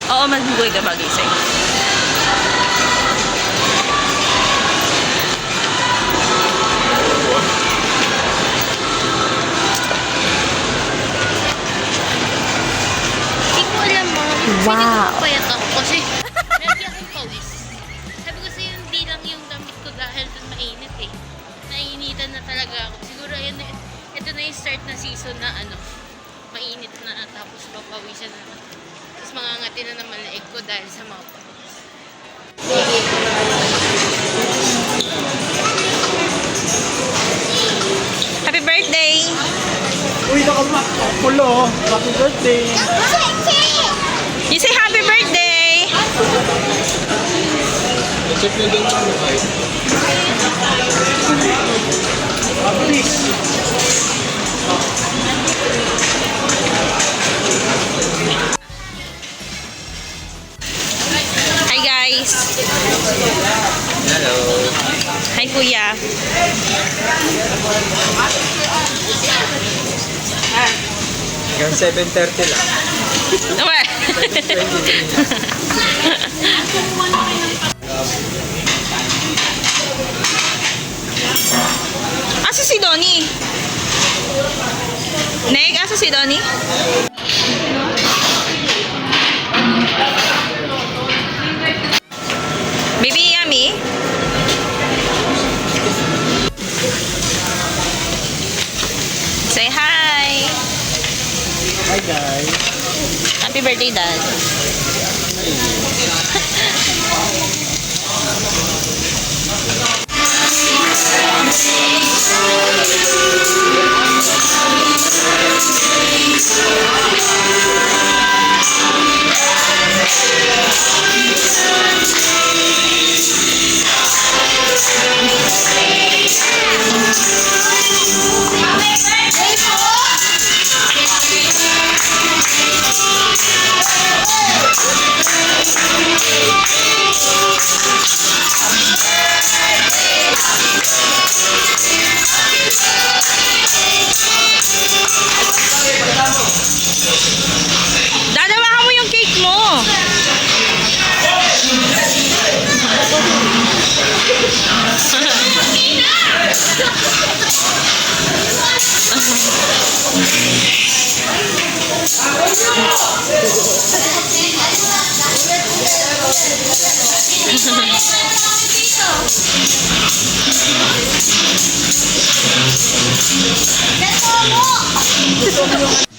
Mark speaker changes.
Speaker 1: Oo, magbugoy ka magising.
Speaker 2: Hindi ko alam, Mom.
Speaker 1: Wow.
Speaker 2: Payat ako kasi lagi akong pawis. Sabi ko sa'yo, hindi lang yung damit ko dahil dun mainit eh. Nainitan na talaga ako. Siguro ito na yung start na season na mainit na tapos papawisan na. Tapos mangangati na naman leeg ko dahil sa mga pawis.
Speaker 1: Happy birthday!
Speaker 3: Uy, nakamak. Pulo. Happy birthday.
Speaker 1: You say happy birthday!
Speaker 3: Check na din mo kayo. Please.
Speaker 1: Hi guys!
Speaker 3: Hello.
Speaker 1: Hi kuya!
Speaker 3: Hanggang 7:30 lang.
Speaker 1: Naman! Asa si Donnie? Neg, asa si Donnie? Baby Yummy? Say hi!
Speaker 3: Hi guys.
Speaker 1: Happy birthday, Dad. Dadawakan mo yung cake mo.
Speaker 2: Let's go!